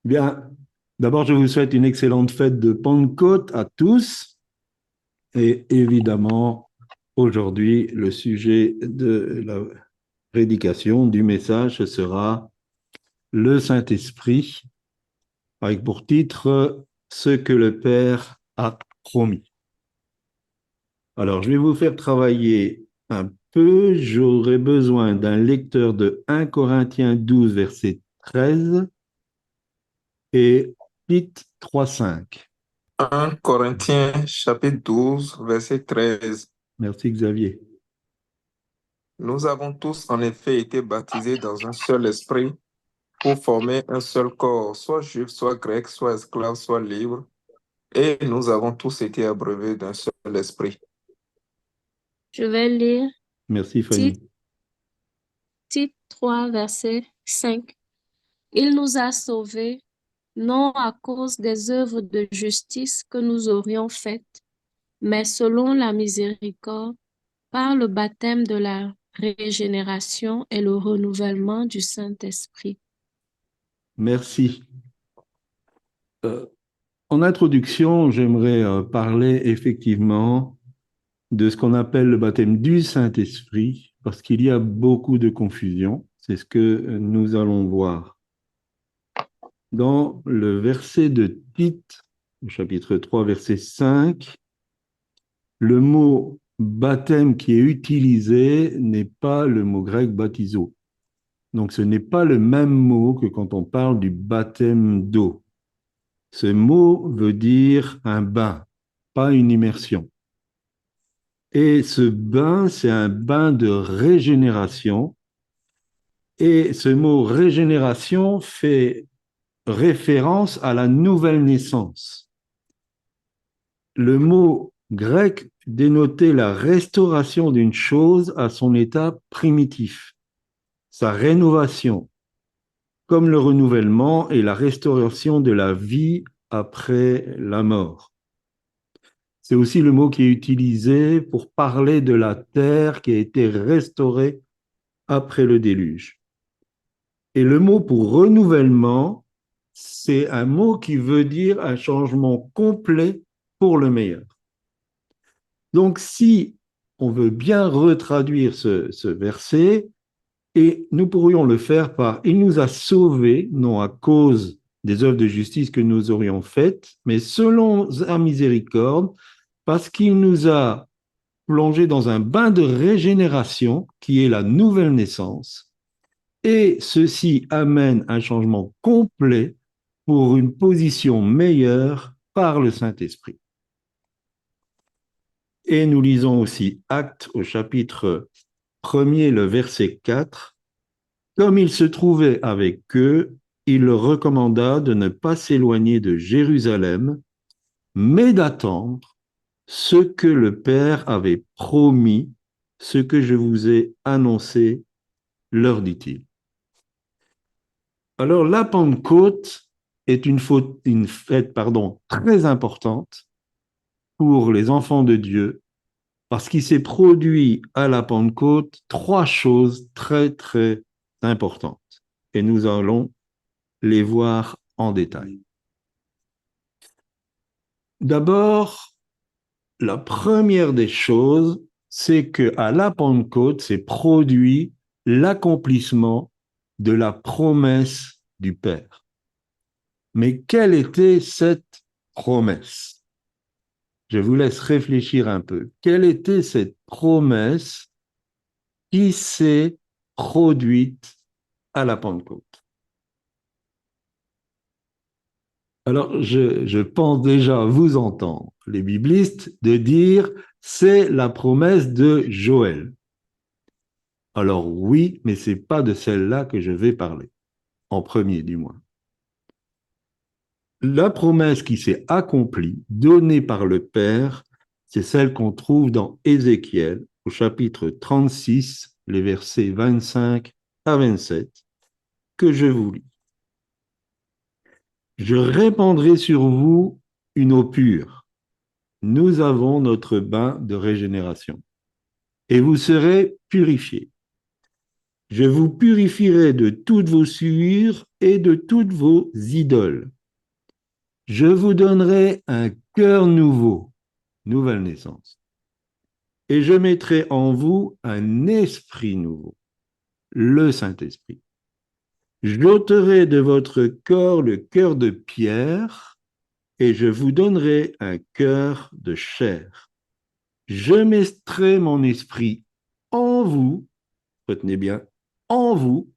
Bien, d'abord, je vous souhaite une excellente fête de Pentecôte à tous. Et évidemment, aujourd'hui, le sujet de la prédication du message sera le Saint-Esprit, avec pour titre Ce que le Père a promis. Alors, je vais vous faire travailler un peu. J'aurai besoin d'un lecteur de 1 Corinthiens 12, verset 13 et Tite 3,5. 1 Corinthiens chapitre 12, verset 13. Merci Xavier. Nous avons tous en effet été baptisés dans un seul esprit pour former un seul corps, soit juif, soit grec, soit esclave, soit libre, et nous avons tous été abreuvés d'un seul esprit. Je vais lire Merci Tite, Fanny. Tite 3, verset 5. Il nous a sauvés, non à cause des œuvres de justice que nous aurions faites, mais selon la miséricorde, par le baptême de la régénération et le renouvellement du Saint-Esprit. Merci. En introduction, j'aimerais parler effectivement de ce qu'on appelle le baptême du Saint-Esprit, parce qu'il y a beaucoup de confusion. C'est ce que nous allons voir. Dans le verset de Tite, au chapitre 3, verset 5, le mot baptême qui est utilisé n'est pas le mot grec baptizo. Donc ce n'est pas le même mot que quand on parle du baptême d'eau. Ce mot veut dire un bain, pas une immersion. Et ce bain, c'est un bain de régénération. Et ce mot régénération fait référence à la nouvelle naissance. Le mot grec dénotait la restauration d'une chose à son état primitif, sa rénovation, comme le renouvellement et la restauration de la vie après la mort. C'est aussi le mot qui est utilisé pour parler de la terre qui a été restaurée après le déluge. Et le mot pour renouvellement, c'est un mot qui veut dire un changement complet pour le meilleur. Donc, si on veut bien retraduire ce verset, et nous pourrions le faire par il nous a sauvés, non à cause des œuvres de justice que nous aurions faites, mais selon sa miséricorde, parce qu'il nous a plongés dans un bain de régénération qui est la nouvelle naissance. Et ceci amène un changement complet pour une position meilleure par le Saint-Esprit. Et nous lisons aussi Actes au chapitre 1er, le verset 4. Comme il se trouvait avec eux, il leur recommanda de ne pas s'éloigner de Jérusalem, mais d'attendre ce que le Père avait promis, ce que je vous ai annoncé, leur dit-il. Alors, la Pentecôte est une fête très importante pour les enfants de Dieu, parce qu'il s'est produit à la Pentecôte trois choses très, très importantes. Et nous allons les voir en détail. D'abord, la première des choses, c'est qu'à la Pentecôte s'est produit l'accomplissement de la promesse du Père. Mais quelle était cette promesse? Je vous laisse réfléchir un peu. Quelle était cette promesse qui s'est produite à la Pentecôte? Alors, je pense déjà vous entendre, les biblistes, de dire c'est la promesse de Joël. Alors oui, mais ce n'est pas de celle-là que je vais parler, en premier du moins. La promesse qui s'est accomplie, donnée par le Père, c'est celle qu'on trouve dans Ézéchiel, au chapitre 36, les versets 25 à 27, que je vous lis. Je répandrai sur vous une eau pure. Nous avons notre bain de régénération. Et vous serez purifiés. Je vous purifierai de toutes vos souillures et de toutes vos idoles. Je vous donnerai un cœur nouveau, nouvelle naissance. Et je mettrai en vous un esprit nouveau, le Saint-Esprit. J'ôterai de votre corps le cœur de pierre et je vous donnerai un cœur de chair. Je mettrai mon esprit en vous, retenez bien, en vous,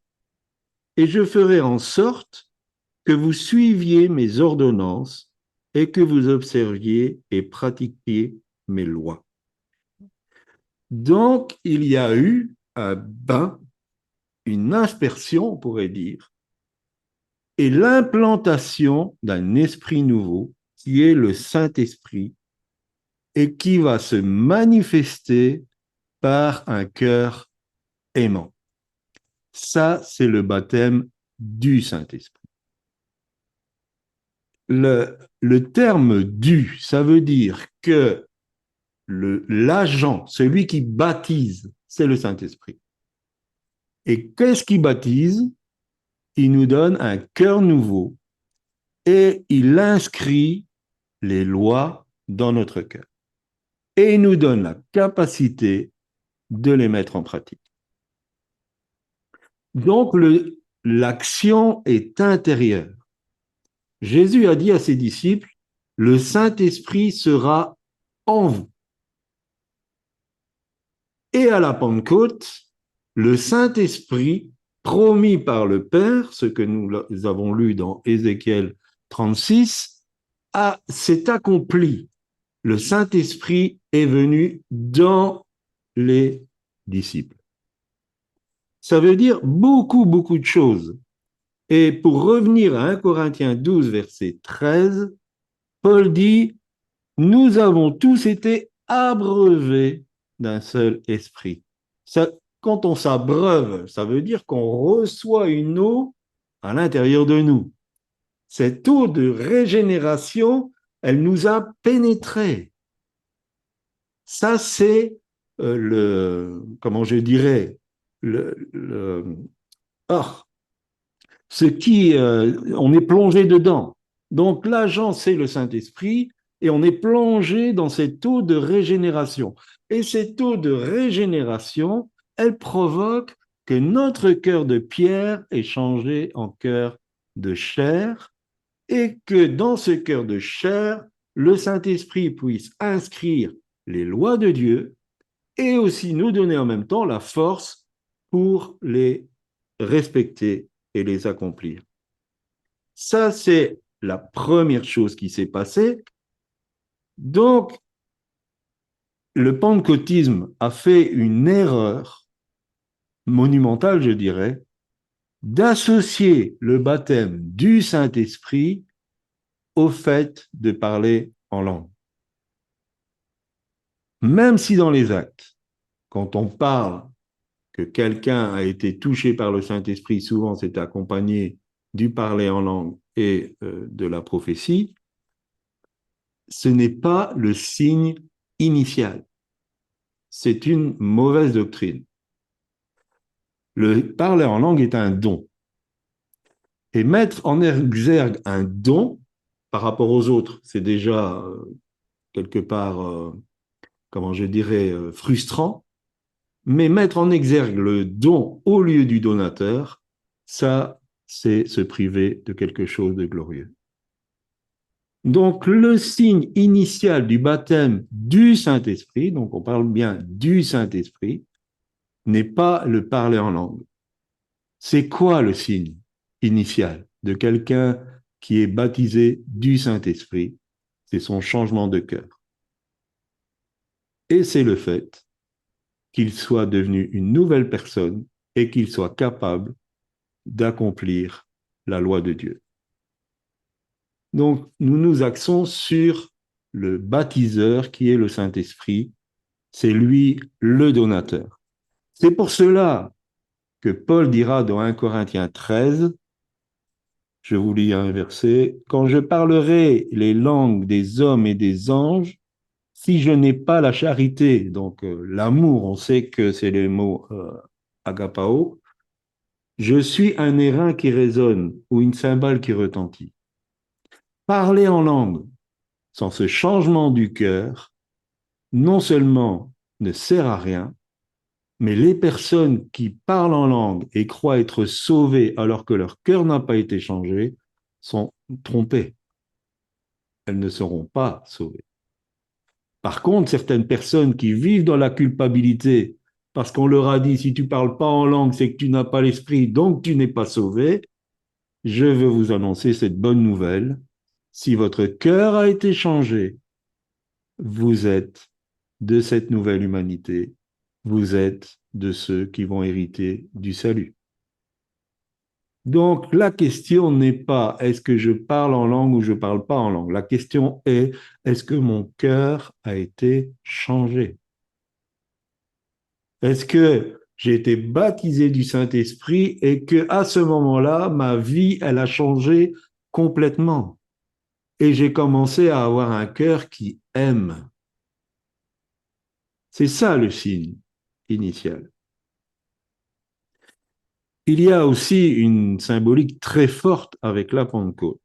et je ferai en sorte que vous suiviez mes ordonnances et que vous observiez et pratiquiez mes lois. Donc, il y a eu un bain, une aspersion, on pourrait dire, et l'implantation d'un esprit nouveau, qui est le Saint-Esprit, et qui va se manifester par un cœur aimant. Ça, c'est le baptême du Saint-Esprit. Le terme du, ça veut dire que l'agent, celui qui baptise, c'est le Saint-Esprit. Et qu'est-ce qu'il baptise? Il nous donne un cœur nouveau et il inscrit les lois dans notre cœur. Et il nous donne la capacité de les mettre en pratique. Donc, l'action est intérieure. Jésus a dit à ses disciples, le Saint-Esprit sera en vous. Et à la Pentecôte, le Saint-Esprit, promis par le Père, ce que nous avons lu dans Ézéchiel 36, s'est accompli. Le Saint-Esprit est venu dans les disciples. Ça veut dire beaucoup, beaucoup de choses. Et pour revenir à 1 Corinthiens 12, verset 13, Paul dit, nous avons tous été abreuvés d'un seul esprit. Ça, quand on s'abreuve, ça veut dire qu'on reçoit une eau à l'intérieur de nous. Cette eau de régénération, elle nous a pénétrés. Ça, c'est comment je dirais, ce qui, on est plongé dedans. Donc l'agent, c'est le Saint-Esprit, et on est plongé dans cette eau de régénération. Et cette eau de régénération, elle provoque que notre cœur de pierre est changé en cœur de chair, et que dans ce cœur de chair, le Saint-Esprit puisse inscrire les lois de Dieu et aussi nous donner en même temps la force pour les respecter et les accomplir. Ça, c'est la première chose qui s'est passée. Donc, le pentecôtisme a fait une erreur monumentale, je dirais, d'associer le baptême du Saint-Esprit au fait de parler en langue. Même si dans les actes, quand on parle que quelqu'un a été touché par le Saint-Esprit, souvent c'est accompagné du parler en langue et de la prophétie, ce n'est pas le signe initial. C'est une mauvaise doctrine. Le parler en langue est un don. Et mettre en exergue un don par rapport aux autres, c'est déjà quelque part, comment je dirais, frustrant. Mais mettre en exergue le don au lieu du donateur, ça, c'est se priver de quelque chose de glorieux. Donc, le signe initial du baptême du Saint-Esprit, donc on parle bien du Saint-Esprit, n'est pas le parler en langue. C'est quoi le signe initial de quelqu'un qui est baptisé du Saint-Esprit? C'est son changement de cœur. Et c'est le fait qu'il soit devenu une nouvelle personne et qu'il soit capable d'accomplir la loi de Dieu. Donc, nous nous axons sur le baptiseur qui est le Saint-Esprit. C'est lui le donateur. C'est pour cela que Paul dira dans 1 Corinthiens 13, je vous lis un verset, « Quand je parlerai les langues des hommes et des anges, si je n'ai pas la charité, donc l'amour, on sait que c'est le mot agapao, Je suis un airain qui résonne ou une cymbale qui retentit. Parler en langue sans ce changement du cœur, non seulement ne sert à rien, mais les personnes qui parlent en langue et croient être sauvées alors que leur cœur n'a pas été changé sont trompées. Elles ne seront pas sauvées. Par contre, certaines personnes qui vivent dans la culpabilité parce qu'on leur a dit si tu ne parles pas en langue, c'est que tu n'as pas l'esprit, donc tu n'es pas sauvé, je veux vous annoncer cette bonne nouvelle. Si votre cœur a été changé, vous êtes de cette nouvelle humanité. Vous êtes de ceux qui vont hériter du salut. Donc, la question n'est pas est-ce que je parle en langue ou je ne parle pas en langue. La question est est-ce que mon cœur a été changé? Est-ce que j'ai été baptisé du Saint-Esprit et que à ce moment-là, ma vie, elle a changé complètement? Et j'ai commencé à avoir un cœur qui aime. C'est ça le signe initial. Il y a aussi une symbolique très forte avec la Pentecôte.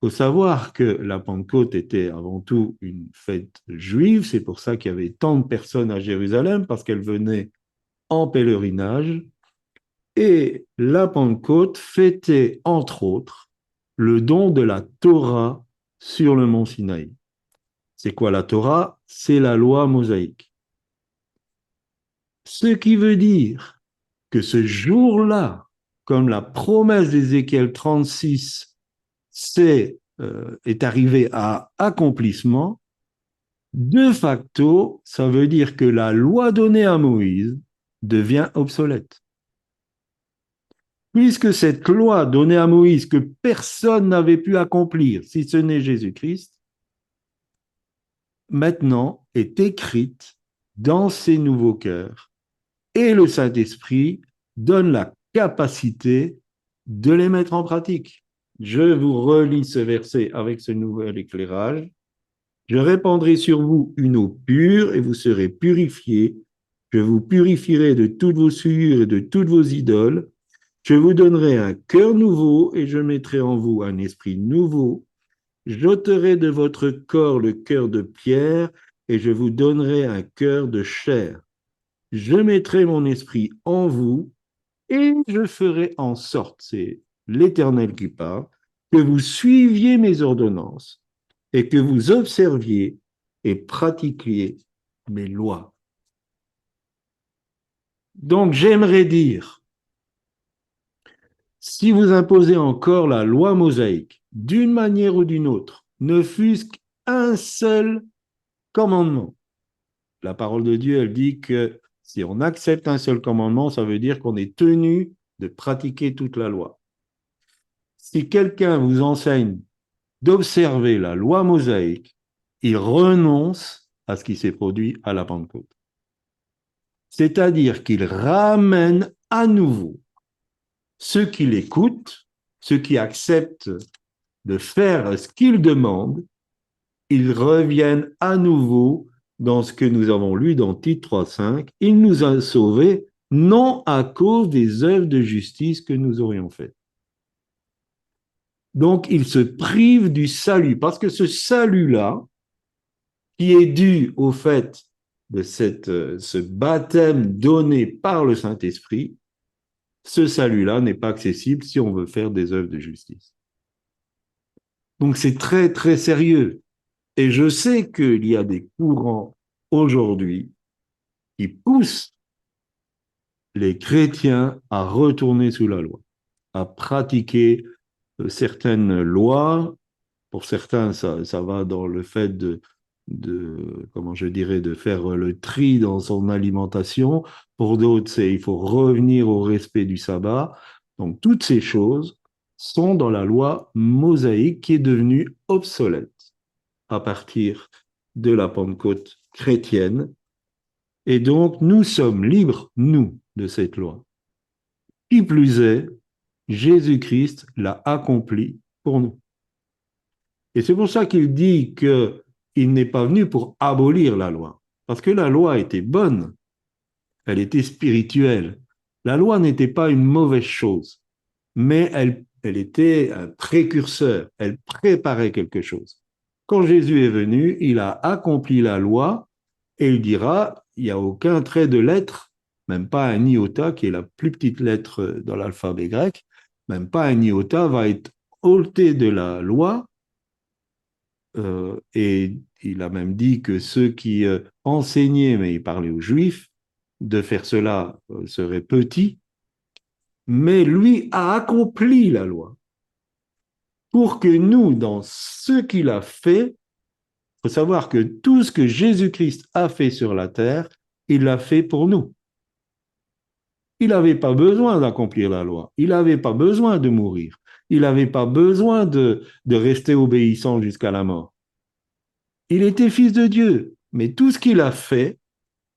Il faut savoir que la Pentecôte était avant tout une fête juive, c'est pour ça qu'il y avait tant de personnes à Jérusalem, parce qu'elles venaient en pèlerinage. Et la Pentecôte fêtait, entre autres, le don de la Torah sur le mont Sinaï. C'est quoi la Torah? C'est la loi mosaïque. Ce qui veut dire que ce jour-là, comme la promesse d'Ézéchiel 36 est arrivée à accomplissement, de facto, ça veut dire que la loi donnée à Moïse devient obsolète. Puisque cette loi donnée à Moïse que personne n'avait pu accomplir, si ce n'est Jésus-Christ, maintenant est écrite dans ces nouveaux cœurs. Et le Saint-Esprit donne la capacité de les mettre en pratique. Je vous relis ce verset avec ce nouvel éclairage. Je répandrai sur vous une eau pure et vous serez purifiés. Je vous purifierai de toutes vos souillures et de toutes vos idoles. Je vous donnerai un cœur nouveau et je mettrai en vous un esprit nouveau. J'ôterai de votre corps le cœur de pierre et je vous donnerai un cœur de chair. Je mettrai mon esprit en vous et je ferai en sorte, c'est l'Éternel qui parle, que vous suiviez mes ordonnances et que vous observiez et pratiquiez mes lois. Donc j'aimerais dire, si vous imposez encore la loi mosaïque d'une manière ou d'une autre, ne fût-ce qu'un seul commandement, la parole de Dieu, elle dit que si on accepte un seul commandement, ça veut dire qu'on est tenu de pratiquer toute la loi. Si quelqu'un vous enseigne d'observer la loi mosaïque, il renonce à ce qui s'est produit à la Pentecôte. C'est-à-dire qu'il ramène à nouveau ceux qui l'écoutent, ceux qui acceptent de faire ce qu'il demande, ils reviennent à nouveau dans ce que nous avons lu dans Tite 3,5. Il nous a sauvés non à cause des œuvres de justice que nous aurions faites. Donc, ils se privent du salut, parce que ce salut-là, qui est dû au fait de ce baptême donné par le Saint-Esprit, ce salut-là n'est pas accessible si on veut faire des œuvres de justice. Donc, c'est très, très sérieux. Et je sais qu'il y a des courants aujourd'hui qui poussent les chrétiens à retourner sous la loi, à pratiquer certaines lois. Pour certains, ça va dans le fait comment je dirais, de faire le tri dans son alimentation. Pour d'autres, il faut revenir au respect du sabbat. Donc, toutes ces choses sont dans la loi mosaïque qui est devenue obsolète à partir de la Pentecôte chrétienne. Et donc, nous sommes libres, nous, de cette loi. Qui plus est, Jésus-Christ l'a accompli pour nous. Et c'est pour ça qu'il dit qu'il n'est pas venu pour abolir la loi. Parce que la loi était bonne, elle était spirituelle. La loi n'était pas une mauvaise chose, mais elle était un précurseur, elle préparait quelque chose. Quand Jésus est venu, il a accompli la loi et il dira, il n'y a aucun trait de lettre, même pas un iota, qui est la plus petite lettre dans l'alphabet grec, même pas un iota va être ôté de la loi. Et il a même dit que ceux qui enseignaient, mais il parlait aux Juifs, de faire cela serait petit, mais lui a accompli la loi pour que nous, dans ce qu'il a fait, il faut savoir que tout ce que Jésus-Christ a fait sur la terre, il l'a fait pour nous. Il n'avait pas besoin d'accomplir la loi, il n'avait pas besoin de mourir, il n'avait pas besoin de rester obéissant jusqu'à la mort. Il était fils de Dieu, mais tout ce qu'il a fait,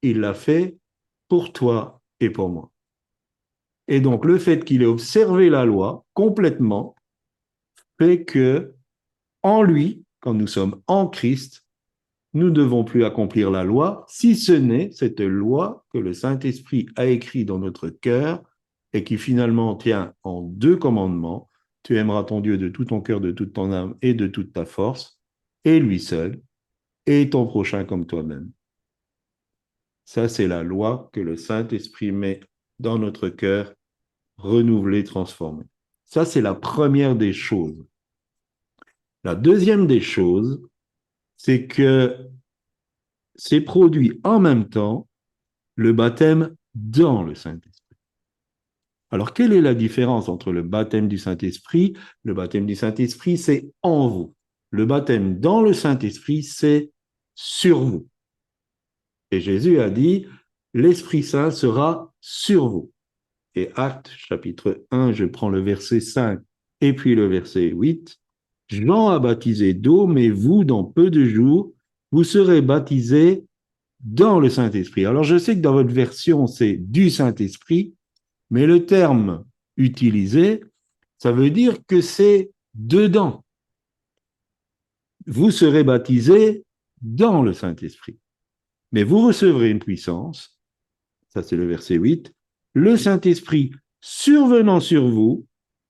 il l'a fait pour toi et pour moi. Et donc le fait qu'il ait observé la loi complètement fait que en lui, quand nous sommes en Christ, nous ne devons plus accomplir la loi, si ce n'est cette loi que le Saint-Esprit a écrite dans notre cœur et qui finalement tient en 2 commandements. Tu aimeras ton Dieu de tout ton cœur, de toute ton âme et de toute ta force, et lui seul, et ton prochain comme toi-même. Ça, c'est la loi que le Saint-Esprit met dans notre cœur, renouvelé, transformé. Ça, c'est la première des choses. La deuxième des choses, c'est que c'est produit en même temps le baptême dans le Saint-Esprit. Alors, quelle est la différence entre le baptême du Saint-Esprit? Le baptême du Saint-Esprit, c'est en vous. Le baptême dans le Saint-Esprit, c'est sur vous. Et Jésus a dit, l'Esprit Saint sera sur vous. Et Actes, chapitre 1, je prends le verset 5 et puis le verset 8. Jean a baptisé d'eau, mais vous, dans peu de jours, vous serez baptisés dans le Saint-Esprit. Alors, je sais que dans votre version, c'est du Saint-Esprit, mais le terme utilisé, ça veut dire que c'est dedans. Vous serez baptisés dans le Saint-Esprit. Mais vous recevrez une puissance, ça c'est le verset 8, le Saint-Esprit survenant sur vous,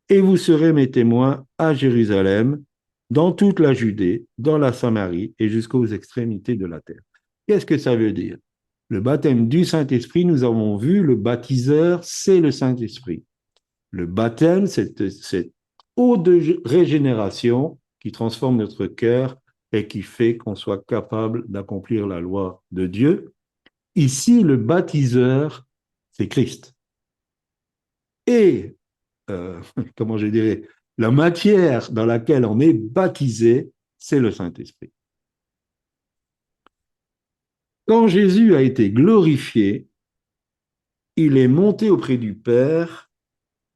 et vous serez mes témoins à Jérusalem, dans toute la Judée, dans la Samarie et jusqu'aux extrémités de la terre. Qu'est-ce que ça veut dire? Le baptême du Saint-Esprit, nous avons vu, le baptiseur, c'est le Saint-Esprit. Le baptême, c'est cette eau de régénération qui transforme notre cœur et qui fait qu'on soit capable d'accomplir la loi de Dieu. Ici, le baptiseur, c'est Christ. Et, comment je dirais, la matière dans laquelle on est baptisé, c'est le Saint-Esprit. Quand Jésus a été glorifié, il est monté auprès du Père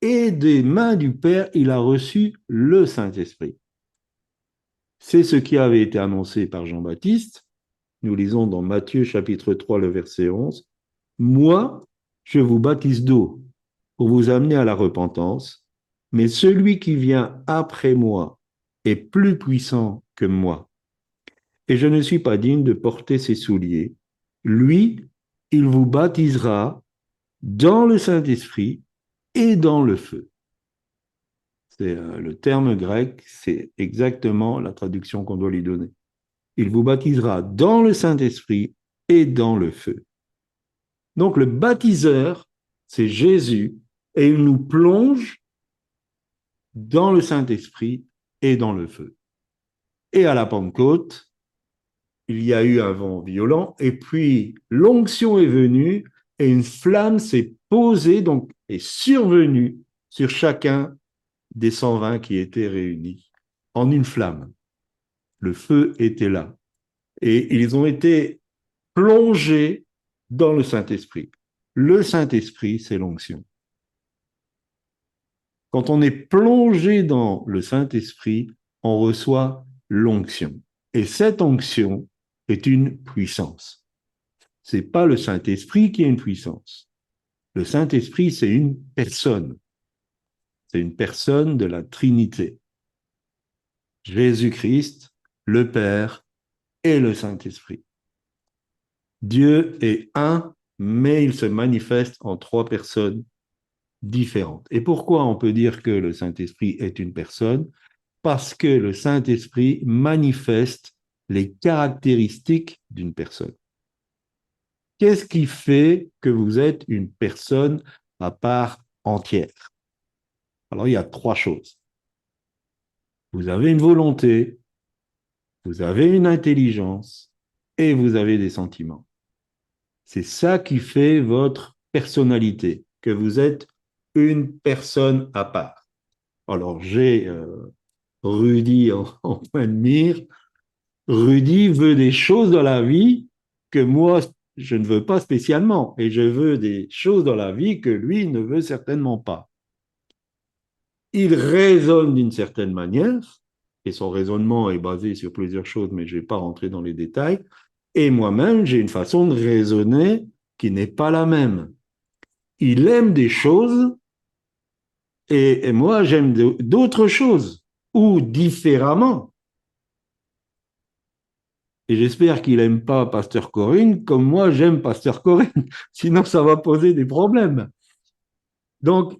et des mains du Père, il a reçu le Saint-Esprit. C'est ce qui avait été annoncé par Jean-Baptiste. Nous lisons dans Matthieu chapitre 3, le verset 11. Moi, je vous baptise d'eau pour vous amener à la repentance, mais celui qui vient après moi est plus puissant que moi. Et je ne suis pas digne de porter ses souliers. Lui, il vous baptisera dans le Saint-Esprit et dans le feu. C'est le terme grec, c'est exactement la traduction qu'on doit lui donner. Il vous baptisera dans le Saint-Esprit et dans le feu. Donc le baptiseur, c'est Jésus, et il nous plonge dans le Saint-Esprit et dans le feu. Et à la Pentecôte, il y a eu un vent violent, et puis l'onction est venue, et une flamme s'est posée, donc est survenue sur chacun des 120 qui étaient réunis, en une flamme. Le feu était là. Et ils ont été plongés dans le Saint-Esprit. Le Saint-Esprit, c'est l'onction. Quand on est plongé dans le Saint-Esprit, on reçoit l'onction. Et cette onction est une puissance. Ce n'est pas le Saint-Esprit qui est une puissance. Le Saint-Esprit, c'est une personne. C'est une personne de la Trinité. Jésus-Christ, le Père et le Saint-Esprit. Dieu est un, mais il se manifeste en 3 personnes différentes. Et pourquoi on peut dire que le Saint-Esprit est une personne? Parce que le Saint-Esprit manifeste les caractéristiques d'une personne. Qu'est-ce qui fait que vous êtes une personne à part entière? Alors, il y a trois choses. Vous avez une volonté, vous avez une intelligence et vous avez des sentiments. C'est ça qui fait votre personnalité, que vous êtes une personne à part. Alors, j'ai Rudy en point de mire. Rudy veut des choses dans la vie que moi, je ne veux pas spécialement. Et je veux des choses dans la vie que lui ne veut certainement pas. Il raisonne d'une certaine manière, et son raisonnement est basé sur plusieurs choses, mais je ne vais pas rentrer dans les détails. Et moi-même, j'ai une façon de raisonner qui n'est pas la même. Il aime des choses et moi, j'aime d'autres choses, ou différemment. Et j'espère qu'il n'aime pas Pasteur Corinne comme moi, j'aime Pasteur Corinne. Sinon, ça va poser des problèmes. Donc,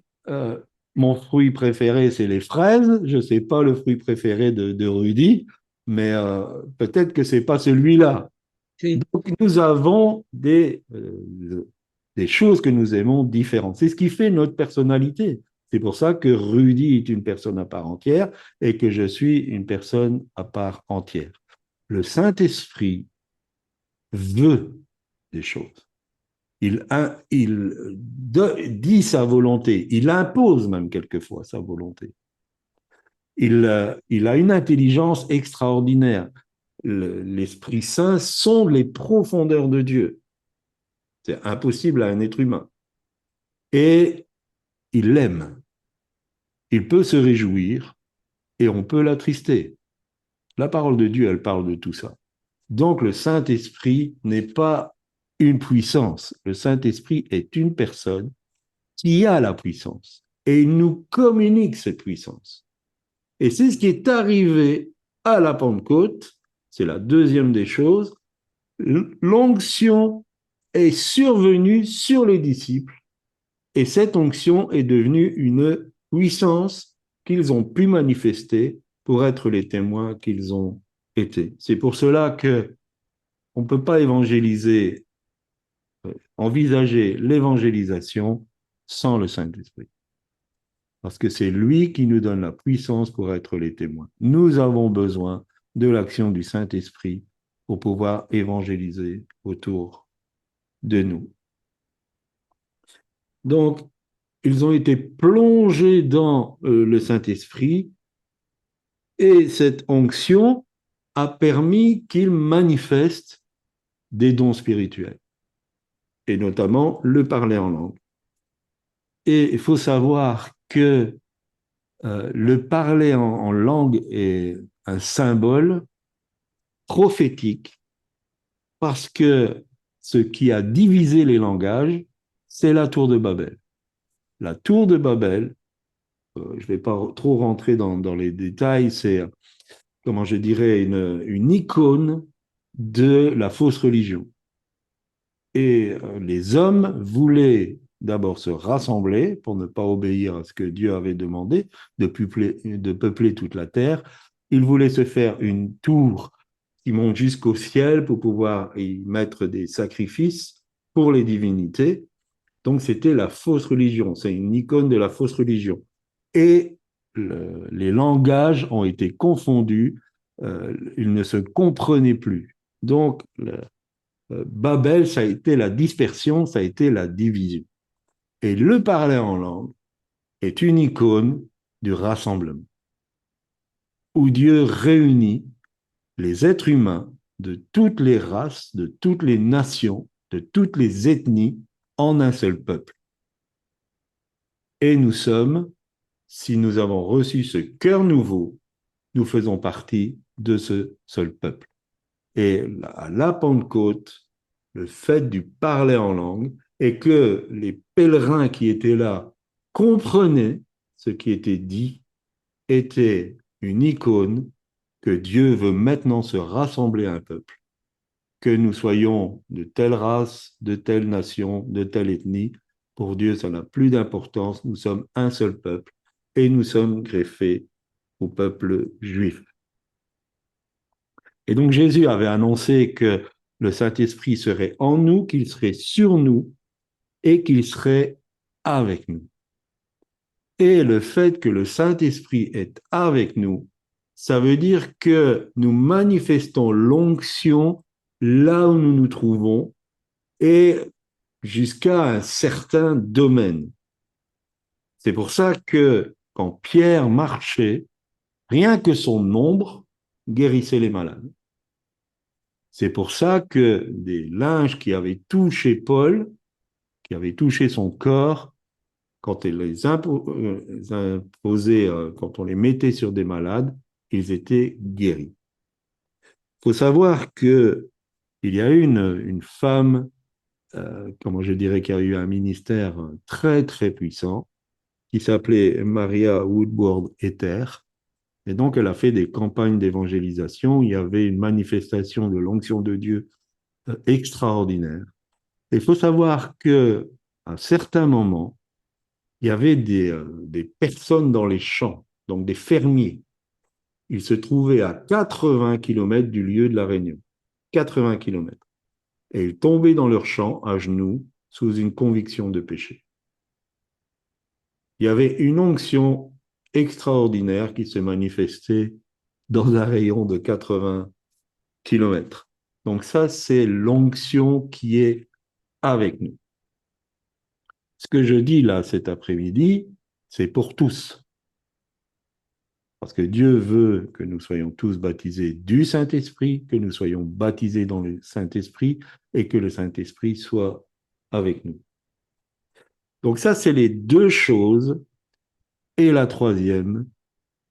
mon fruit préféré, c'est les fraises. Je ne sais pas le fruit préféré de Rudy, mais peut-être que ce n'est pas celui-là. Oui. Donc, nous avons des choses que nous aimons différentes. C'est ce qui fait notre personnalité. C'est pour ça que Rudy est une personne à part entière et que je suis une personne à part entière. Le Saint-Esprit veut des choses. Il dit sa volonté. Il impose même quelquefois sa volonté. Il a une intelligence extraordinaire. L'Esprit Saint sonde les profondeurs de Dieu. C'est impossible à un être humain. Et il l'aime. Il peut se réjouir et on peut l'attrister. La parole de Dieu, elle parle de tout ça. Donc le Saint-Esprit n'est pas une puissance. Le Saint-Esprit est une personne qui a la puissance. Et il nous communique cette puissance. Et c'est ce qui est arrivé à la Pentecôte. C'est la deuxième des choses. L'onction est survenue sur les disciples et cette onction est devenue une puissance qu'ils ont pu manifester pour être les témoins qu'ils ont été. C'est pour cela que on ne peut pas évangéliser, envisager l'évangélisation sans le Saint-Esprit. Parce que c'est lui qui nous donne la puissance pour être les témoins. Nous avons besoin de l'action du Saint-Esprit pour pouvoir évangéliser autour de nous. Donc, ils ont été plongés dans le Saint-Esprit et cette onction a permis qu'ils manifestent des dons spirituels, et notamment le parler en langue. Et il faut savoir que le parler en langue est un symbole prophétique parce que ce qui a divisé les langages, c'est la tour de Babel. La tour de Babel, je ne vais pas trop rentrer dans les détails, c'est, comment je dirais, une icône de la fausse religion. Et les hommes voulaient d'abord se rassembler pour ne pas obéir à ce que Dieu avait demandé, de peupler toute la terre. Ils voulaient se faire une tour qui monte jusqu'au ciel pour pouvoir y mettre des sacrifices pour les divinités. Donc c'était la fausse religion, c'est une icône de la fausse religion. Et les langages ont été confondus, ils ne se comprenaient plus. Donc Babel, ça a été la dispersion, ça a été la division. Et le parler en langue est une icône du rassemblement, où Dieu réunit les êtres humains de toutes les races, de toutes les nations, de toutes les ethnies en un seul peuple. Et nous sommes, si nous avons reçu ce cœur nouveau, nous faisons partie de ce seul peuple. Et à la Pentecôte, le fait du parler en langue et que les pèlerins qui étaient là comprenaient ce qui était dit était une icône que Dieu veut maintenant se rassembler à un peuple, que nous soyons de telle race, de telle nation, de telle ethnie, Pour Dieu, ça n'a plus d'importance. Nous sommes un seul peuple et nous sommes greffés au peuple juif. Et donc Jésus avait annoncé que le Saint-Esprit serait en nous, qu'il serait sur nous et qu'il serait avec nous. Et le fait que le Saint-Esprit est avec nous, ça veut dire que nous manifestons l'onction là où nous nous trouvons et jusqu'à un certain domaine. C'est pour ça que quand Pierre marchait, rien que son ombre guérissait les malades. C'est pour ça que des linges qui avaient touché Paul, qui avaient touché son corps, quand on les imposait, quand on les mettait sur des malades, ils étaient guéris. Il faut savoir qu'il y a une femme, comment je dirais, qui a eu un ministère très, très puissant, qui s'appelait Maria Woodward Ether. Et donc, elle a fait des campagnes d'évangélisation. Il y avait une manifestation de l'onction de Dieu extraordinaire. Il faut savoir qu'à un certain moment, il y avait des personnes dans les champs, donc des fermiers. Ils se trouvaient à 80 km du lieu de la réunion. 80 km. Et ils tombaient dans leur champ à genoux sous une conviction de péché. Il y avait une onction extraordinaire qui se manifestait dans un rayon de 80 km. Donc ça, c'est l'onction qui est avec nous. Ce que je dis là cet après-midi, c'est pour tous. Parce que Dieu veut que nous soyons tous baptisés du Saint-Esprit, que nous soyons baptisés dans le Saint-Esprit et que le Saint-Esprit soit avec nous. Donc ça, c'est les deux choses. Et la troisième,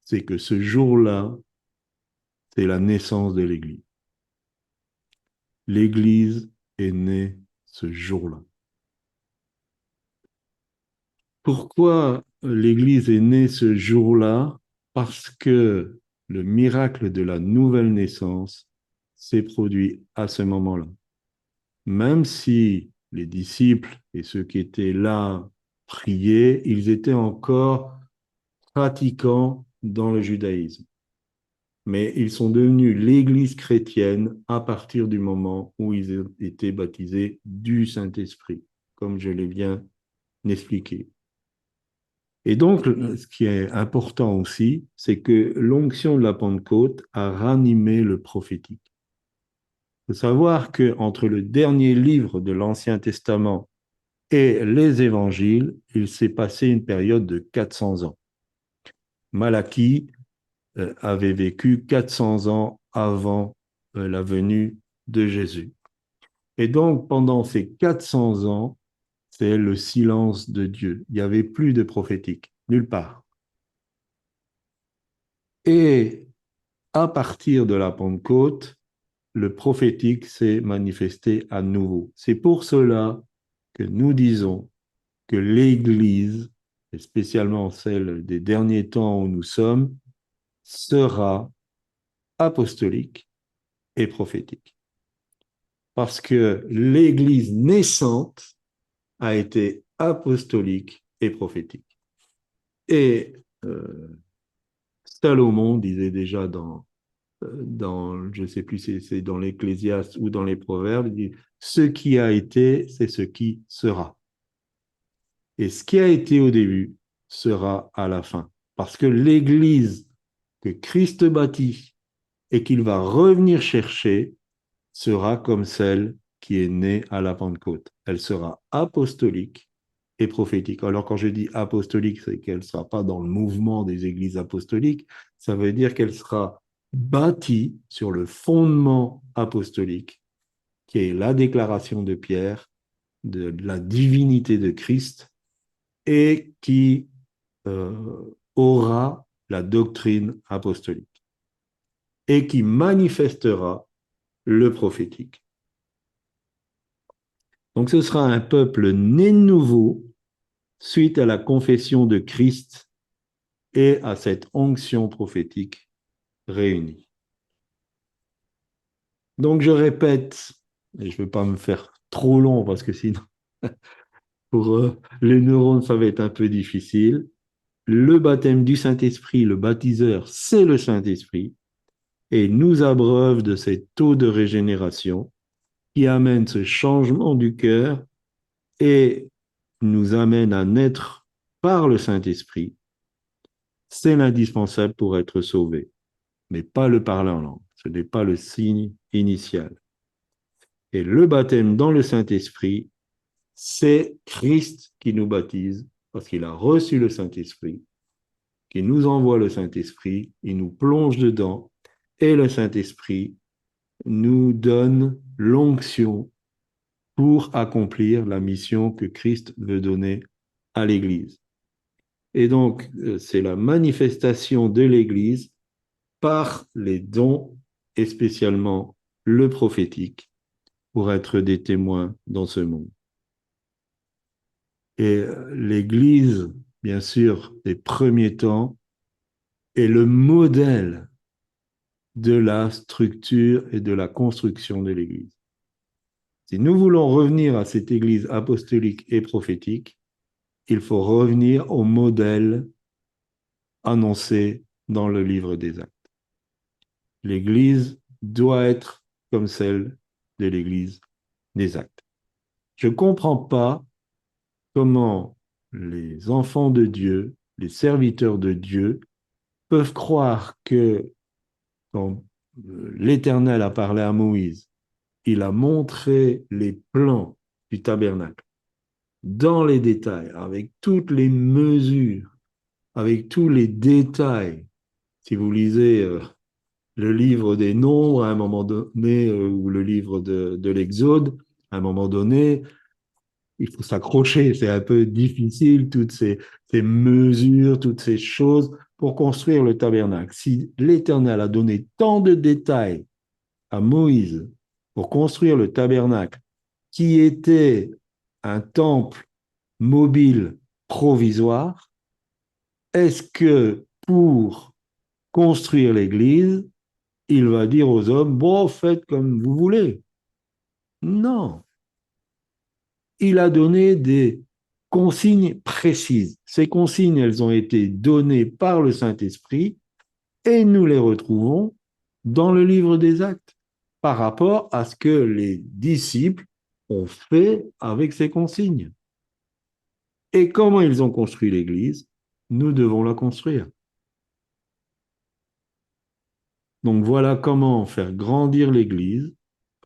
c'est que ce jour-là, c'est la naissance de l'Église. L'Église est née ce jour-là. Pourquoi l'Église est née ce jour-là? Parce que le miracle de la nouvelle naissance s'est produit à ce moment-là. Même si les disciples et ceux qui étaient là priaient, ils étaient encore pratiquants dans le judaïsme. Mais ils sont devenus l'Église chrétienne à partir du moment où ils ont été baptisés du Saint-Esprit, comme je l'ai bien expliqué. Et donc, ce qui est important aussi, c'est que l'onction de la Pentecôte a ranimé le prophétique. Il faut savoir qu'entre le dernier livre de l'Ancien Testament et les évangiles, il s'est passé une période de 400 ans. Malachie avait vécu 400 ans avant la venue de Jésus. Et donc, pendant ces 400 ans, c'est le silence de Dieu. Il n'y avait plus de prophétique, nulle part. Et à partir de la Pentecôte, le prophétique s'est manifesté à nouveau. C'est pour cela que nous disons que l'Église, et spécialement celle des derniers temps où nous sommes, sera apostolique et prophétique. Parce que l'Église naissante a été apostolique et prophétique. Et Salomon disait déjà je ne sais plus si c'est dans l'Ecclésiaste ou dans les Proverbes, il dit, ce qui a été, c'est ce qui sera. Et ce qui a été au début sera à la fin. Parce que l'Église que Christ bâtit et qu'il va revenir chercher sera comme celle qui est née à la Pentecôte. Elle sera apostolique et prophétique. Alors quand je dis apostolique, c'est qu'elle ne sera pas dans le mouvement des églises apostoliques, ça veut dire qu'elle sera bâtie sur le fondement apostolique, qui est la déclaration de Pierre de la divinité de Christ et qui aura la doctrine apostolique et qui manifestera le prophétique. Donc ce sera un peuple né de nouveau suite à la confession de Christ et à cette onction prophétique réunie. Donc je répète, et je ne veux pas me faire trop long parce que sinon Pour les neurones, ça va être un peu difficile. Le baptême du Saint-Esprit, le baptiseur, c'est le Saint-Esprit. Et il nous abreuve de ces taux de régénération qui amènent ce changement du cœur et nous amène à naître par le Saint-Esprit. C'est l'indispensable pour être sauvé, mais pas le parler en langue. Ce n'est pas le signe initial. Et le baptême dans le Saint-Esprit, c'est Christ qui nous baptise parce qu'il a reçu le Saint-Esprit, qui nous envoie le Saint-Esprit, il nous plonge dedans et le Saint-Esprit nous donne l'onction pour accomplir la mission que Christ veut donner à l'Église. Et donc, c'est la manifestation de l'Église par les dons, et spécialement le prophétique, pour être des témoins dans ce monde. Et l'Église, bien sûr, des premiers temps, est le modèle de la structure et de la construction de l'Église. Si nous voulons revenir à cette Église apostolique et prophétique, il faut revenir au modèle annoncé dans le livre des Actes. L'Église doit être comme celle de l'Église des Actes. Je ne comprends pas comment les enfants de Dieu, les serviteurs de Dieu, peuvent croire que quand l'Éternel a parlé à Moïse, il a montré les plans du tabernacle dans les détails, avec toutes les mesures, avec tous les détails. Si vous lisez le livre des Nombres à un moment donné, ou le livre de l'Exode, à un moment donné, il faut s'accrocher. C'est un peu difficile, toutes ces mesures, toutes ces choses pour construire le tabernacle. Si l'Éternel a donné tant de détails à Moïse pour construire le tabernacle, qui était un temple mobile provisoire, est-ce que pour construire l'Église, il va dire aux hommes, bon, faites comme vous voulez? Non. Il a donné des consignes précises. Ces consignes, elles ont été données par le Saint-Esprit et nous les retrouvons dans le livre des Actes par rapport à ce que les disciples ont fait avec ces consignes. Et comment ils ont construit l'Église, nous devons la construire. Donc voilà comment faire grandir l'Église,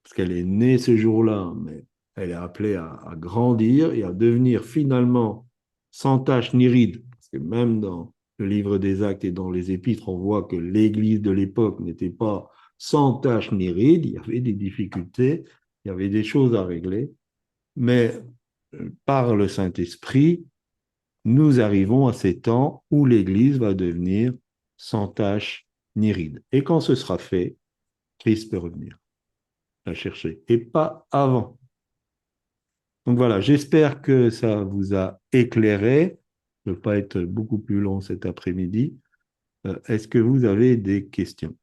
parce qu'elle est née ce jour-là, mais elle est appelée à grandir et à devenir finalement sans tache ni ride. Parce que même dans le livre des Actes et dans les Épîtres, on voit que l'Église de l'époque n'était pas sans tache ni ride, il y avait des difficultés, il y avait des choses à régler, mais par le Saint-Esprit, nous arrivons à ces temps où l'Église va devenir sans tache ni ride. Et quand ce sera fait, Christ peut revenir la chercher, et pas avant. Donc voilà, j'espère que ça vous a éclairé. Je ne veux pas être beaucoup plus long cet après-midi. Est-ce que vous avez des questions?